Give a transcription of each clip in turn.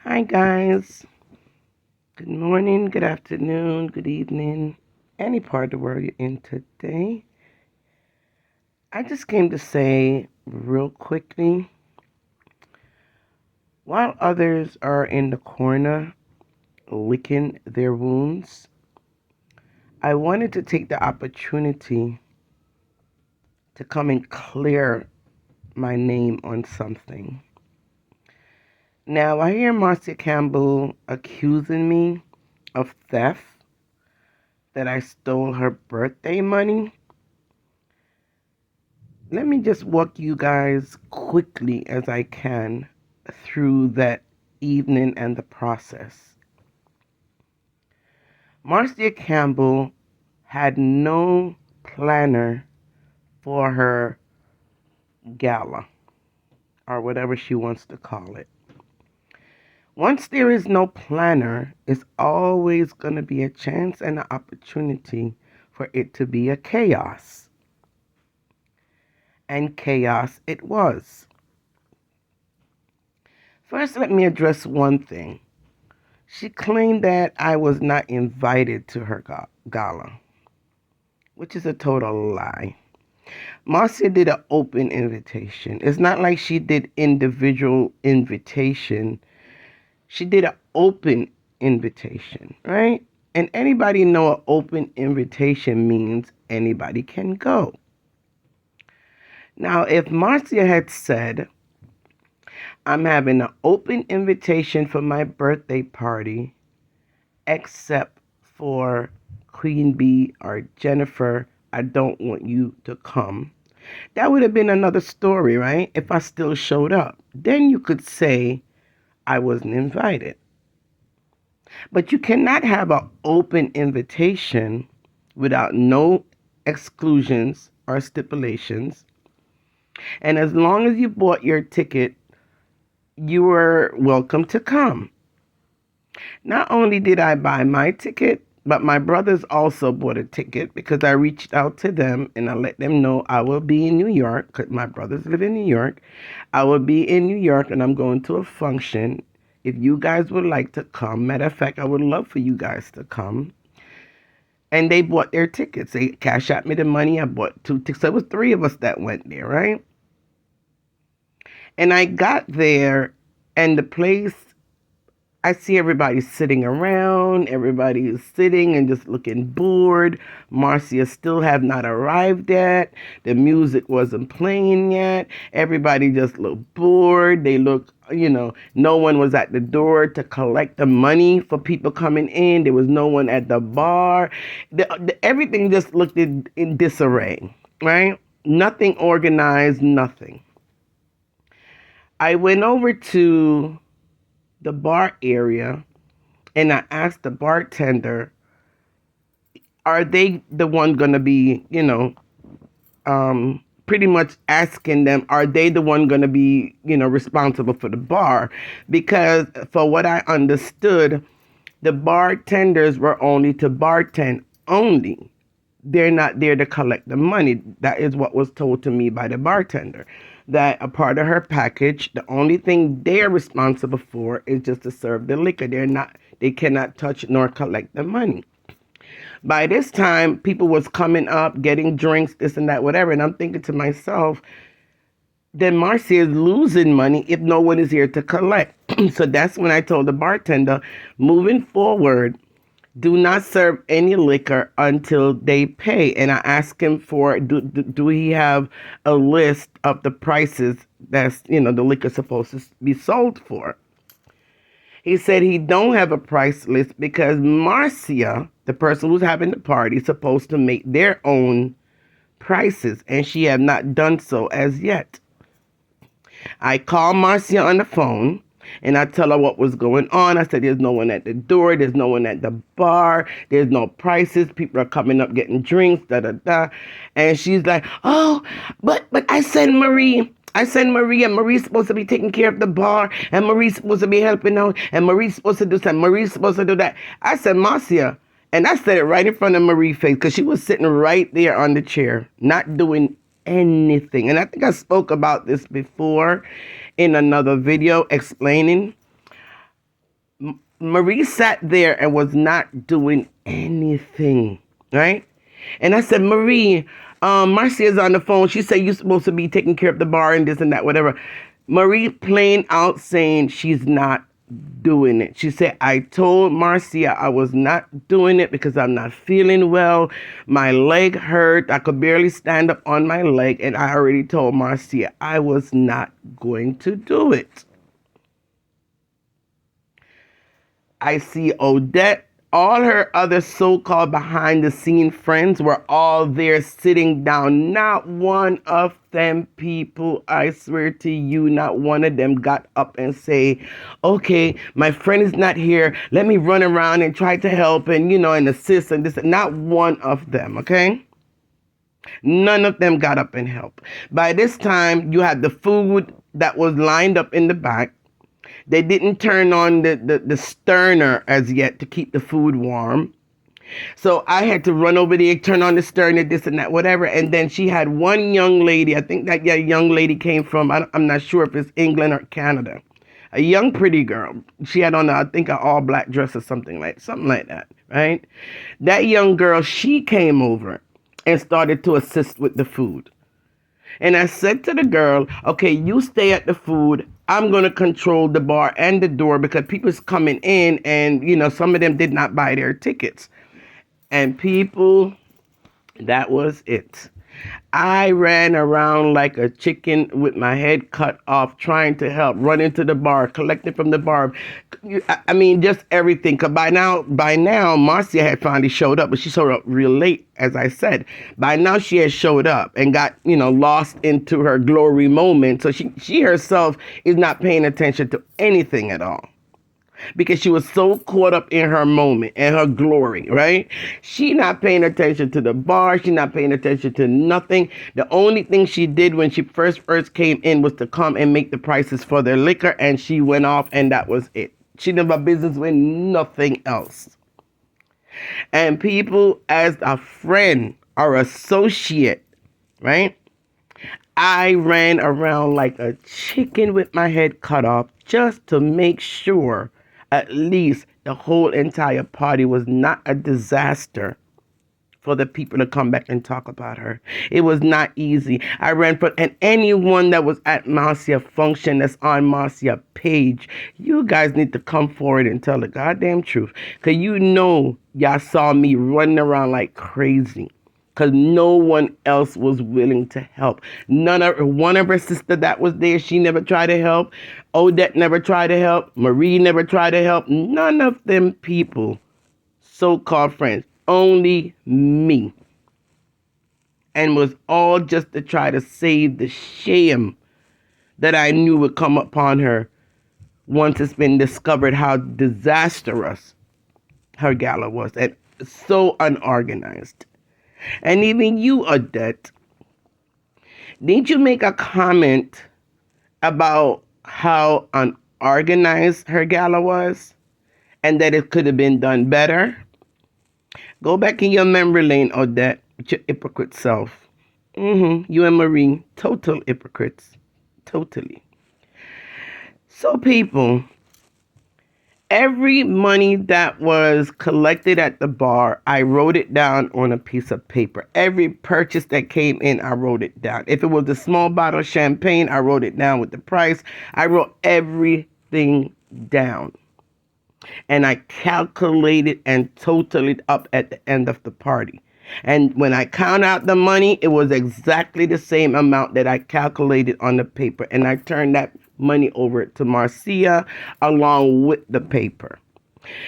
Hi, guys. Good morning, good afternoon, good evening, any part of the world you're in today. I just came to say real quickly while others are in the corner licking their wounds, I wanted to take the opportunity to come and clear my name on something. Now, I hear Marcia Campbell accusing me of theft, that I stole her birthday money. Let me just walk you guys quickly as I can through that evening and the process. Marcia Campbell had no planner for her gala, or whatever she wants to call it. Once there is no planner, it's always going to be a chance and an opportunity for it to be a chaos. And chaos it was. First, let me address one thing. She claimed that I was not invited to her gala, which is a total lie. Marcia did an open invitation. It's not like she did individual invitation. She did an open invitation, right? And anybody know an open invitation means anybody can go. Now, if Marcia had said, I'm having an open invitation for my birthday party, except for Queen Bee or Jennifer, I don't want you to come. That would have been another story, right? If I still showed up. Then you could say I wasn't invited. But you cannot have an open invitation without no exclusions or stipulations. And as long as you bought your ticket, you were welcome to come. Not only did I buy my ticket, but my brothers also bought a ticket because I reached out to them and I let them know I will be in New York because my brothers live in New York. I will be in New York and I'm going to a function. If you guys would like to come, matter of fact, I would love for you guys to come. And they bought their tickets. They cashed out me the money. I bought 2 tickets. So it was 3 of us that went there, right? And I got there and the place, I see everybody sitting around. Everybody is sitting and just looking bored. Marcia still have not arrived yet. The music wasn't playing yet. Everybody just looked bored. They look, no one was at the door to collect the money for people coming in. There was no one at the bar. Everything just looked in disarray, right? Nothing organized, nothing. I went over to the bar area and I asked the bartender, are they the one going to be, pretty much asking them, are they the one going to be, responsible for the bar? Because for what I understood, the bartenders were only to bartend only. They're not there to collect the money. That is what was told to me by the bartender. That a part of her package, the only thing they're responsible for is just to serve the liquor. They cannot touch nor collect the money. By this time, people was coming up, getting drinks, this and that, whatever. And I'm thinking to myself, then Marcia is losing money if no one is here to collect. So that's when I told the bartender, moving forward, do not serve any liquor until they pay. And I asked him for, do he have a list of the prices that's, the liquor supposed to be sold for? He said he don't have a price list because Marcia, the person who's having the party, is supposed to make their own prices, and she have not done so as yet. I called Marcia on the phone and I tell her what was going on. I said, there's no one at the door. There's no one at the bar. There's no prices. People are coming up getting drinks, da, da, da. And she's like, oh, but I sent Marie. And Marie's supposed to be taking care of the bar. And Marie's supposed to be helping out. And Marie's supposed to do something. Marie's supposed to do that. I said, Marcia. And I said it right in front of Marie's face because she was sitting right there on the chair, not doing anything. And I think I spoke about this before in another video explaining. Marie sat there and was not doing anything, right? And I said, Marie, Marcia's on the phone. She said you're supposed to be taking care of the bar and this and that, whatever. Marie plain out saying she's not doing it. She said, I told Marcia I was not doing it because I'm not feeling well. My leg hurt. I could barely stand up on my leg. And I already told Marcia I was not going to do it. I see Odette, all her other so-called behind-the-scene friends were all there sitting down. Not one of them people, I swear to you, not one of them got up and say, okay, my friend is not here. Let me run around and try to help and, and assist and this. Not one of them, okay? None of them got up and helped. By this time, you had the food that was lined up in the back. They didn't turn on the sterner as yet to keep the food warm. So I had to run over there, turn on the sterner, this and that, whatever. And then she had one young lady, I think that young lady came from, I'm not sure if it's England or Canada. A young pretty girl. She had on, I think, an all black dress or something like that, right? That young girl, she came over and started to assist with the food. And I said to the girl, okay, you stay at the food. I'm going to control the bar and the door because people's coming in and, some of them did not buy their tickets. And people, that was it. I ran around like a chicken with my head cut off, trying to help, run into the bar, collecting from the bar. I mean, just everything. Cause by now, Marcia had finally showed up, but she showed up real late, as I said. By now, she had showed up and got, lost into her glory moment. So she herself is not paying attention to anything at all, because she was so caught up in her moment and her glory, right? She not paying attention to the bar. She not paying attention to nothing. The only thing she did when she first came in was to come and make the prices for their liquor, and she went off, and that was it. She did her business with nothing else. And people, as a friend or associate, right? I ran around like a chicken with my head cut off just to make sure at least the whole entire party was not a disaster for the people to come back and talk about her. It was not easy. I ran for, and anyone that was at Marcia function that's on Marcia page, you guys need to come forward and tell the goddamn truth. Because y'all saw me running around like crazy. Because no one else was willing to help. One of her sister that was there, she never tried to help. Odette never tried to help. Marie never tried to help. None of them people, so-called friends, only me. And was all just to try to save the shame that I knew would come upon her once it's been discovered how disastrous her gala was and so unorganized. And even you, Odette, didn't you make a comment about how unorganized her gala was and that it could have been done better? Go back in your memory lane, Odette, with your hypocrite self. You and Marie, total hypocrites. Totally. So, people, every money that was collected at the bar, I wrote it down on a piece of paper. Every purchase that came in, I wrote it down. If it was a small bottle of champagne, I wrote it down with the price. I wrote everything down. And I calculated and totaled it up at the end of the party. And when I count out the money, it was exactly the same amount that I calculated on the paper. And I turned that money over to Marcia along with the paper.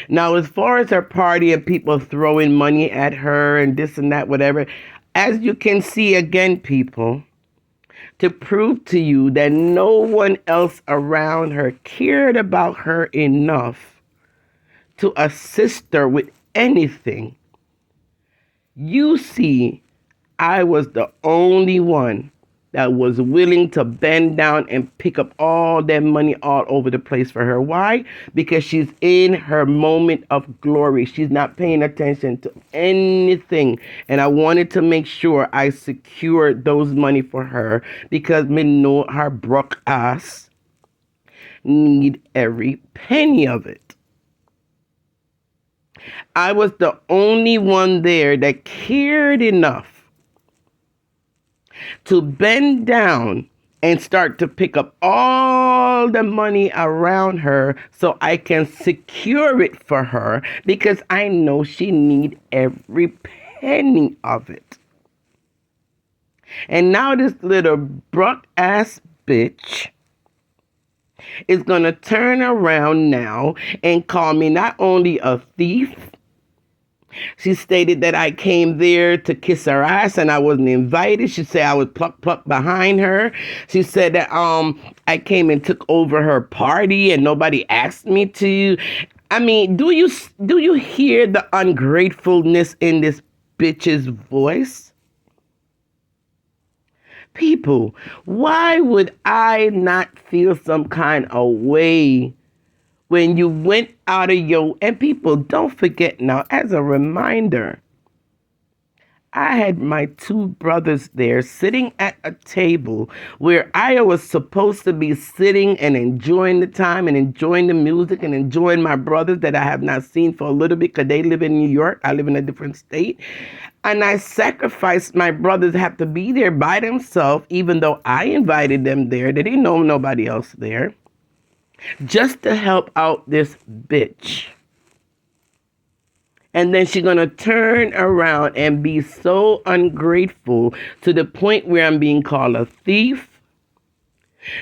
Now, as far as her party and people throwing money at her and this and that, whatever, as you can see again, people, to prove to you that no one else around her cared about her enough to assist her with anything, you see, I was the only one that was willing to bend down and pick up all that money all over the place for her. Why? Because she's in her moment of glory. She's not paying attention to anything. And I wanted to make sure I secured those money for her because me know her broke ass need every penny of it. I was the only one there that cared enough to bend down and start to pick up all the money around her so I can secure it for her because I know she need every penny of it. And now this little broke ass bitch is going to turn around now and call me not only a thief. She stated that I came there to kiss her ass and I wasn't invited. She said I was plucked behind her. She said that I came and took over her party and nobody asked me to. I mean, do you hear the ungratefulness in this bitch's voice? People, why would I not feel some kind of way when you went out of your... And people, don't forget now, as a reminder, I had my two brothers there sitting at a table where I was supposed to be sitting and enjoying the time and enjoying the music and enjoying my brothers that I have not seen for a little bit because they live in New York. I live in a different state. And I sacrificed my brothers to have to be there by themselves, even though I invited them there. They didn't know nobody else there. Just to help out this bitch. And then she's going to turn around and be so ungrateful to the point where I'm being called a thief,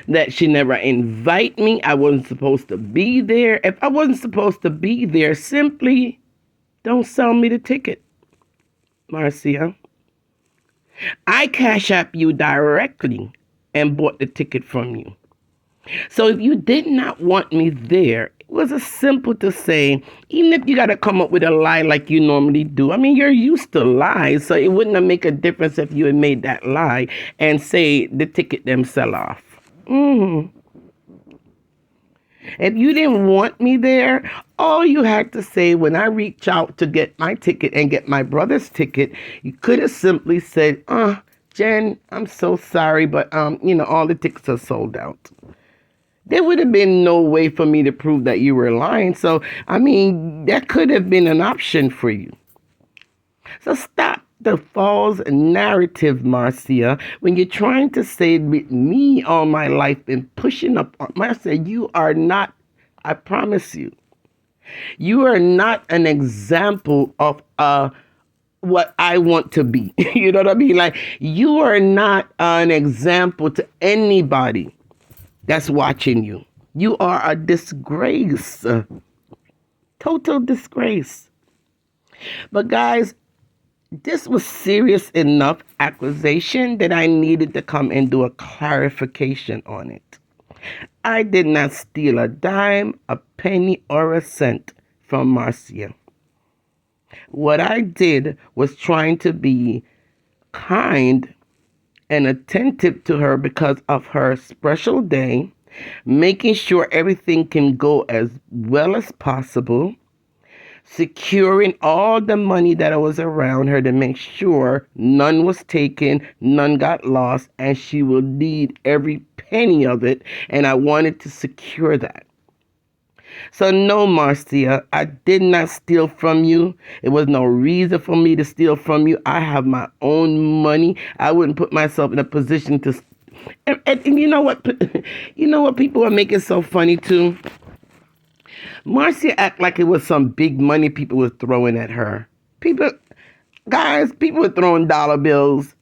that she never invite me. I wasn't supposed to be there. If I wasn't supposed to be there, simply don't sell me the ticket, Marcia. I cash app you directly and bought the ticket from you. So if you did not want me there, it was as simple to say, even if you got to come up with a lie like you normally do. I mean, you're used to lies, so it wouldn't have made a difference if you had made that lie and say the ticket them sell off. If you didn't want me there, all you had to say when I reach out to get my ticket and get my brother's ticket, you could have simply said, Jen, I'm so sorry, but all the tickets are sold out. There would have been no way for me to prove that you were lying. So, I mean, that could have been an option for you. So stop the false narrative, Marcia, when you're trying to say with me all my life and pushing up. Marcia, you are not, I promise you, you are not an example of what I want to be. You know what I mean? Like, you are not an example to anybody that's watching you. You are a disgrace. Total disgrace. But guys, this was serious enough accusation that I needed to come and do a clarification on it. I did not steal a dime, a penny, or a cent from Marcia. What I did was trying to be kind and attentive to her because of her special day, making sure everything can go as well as possible, securing all the money that was around her to make sure none was taken, none got lost, and she will need every penny of it, and I wanted to secure that. So no, Marcia, I did not steal from you. It was no reason for me to steal from you. I have my own money. I wouldn't put myself in a position to... And you know what? You know what people are making so funny too? Marcia act like it was some big money people were throwing at her. People were throwing dollar bills.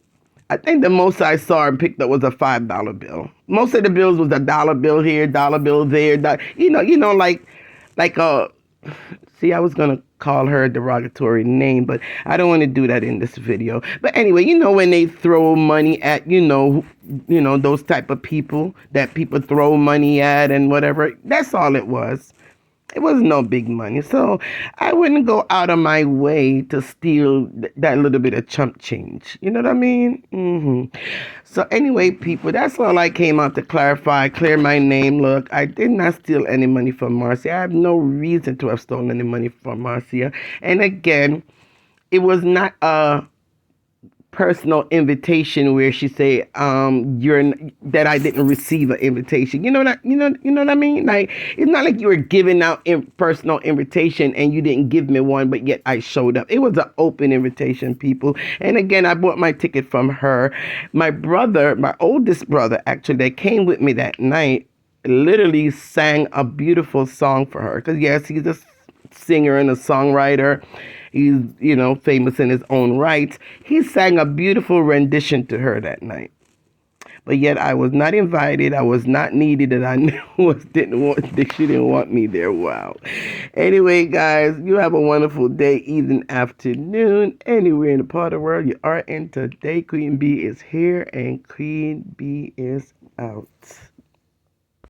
I think the most I saw and picked up was a $5 bill. Most of the bills was a dollar bill here, dollar bill there. See, I was going to call her a derogatory name, but I don't want to do that in this video. But anyway, when they throw money at, those type of people that people throw money at and whatever, that's all it was. It was no big money. So I wouldn't go out of my way to steal that little bit of chump change. You know what I mean? So anyway, people, that's all I came out to clarify, clear my name. Look, I did not steal any money from Marcia. I have no reason to have stolen any money from Marcia. And again, it was not a personal invitation where she say that I didn't receive an invitation. You know what I mean? Like, it's not like you were giving out personal invitation and you didn't give me one, but yet I showed up. It was an open invitation, people. And again, I bought my ticket from her. My brother, my oldest brother, actually, that came with me that night, literally sang a beautiful song for her. Because yes, he's a singer and a songwriter. He's, famous in his own right. He sang a beautiful rendition to her that night. But yet I was not invited. I was not needed, and I she didn't want me there. Wow. Anyway, guys, you have a wonderful day, evening, afternoon, anywhere in the part of the world you are in today. Queen B is here, and Queen B is out.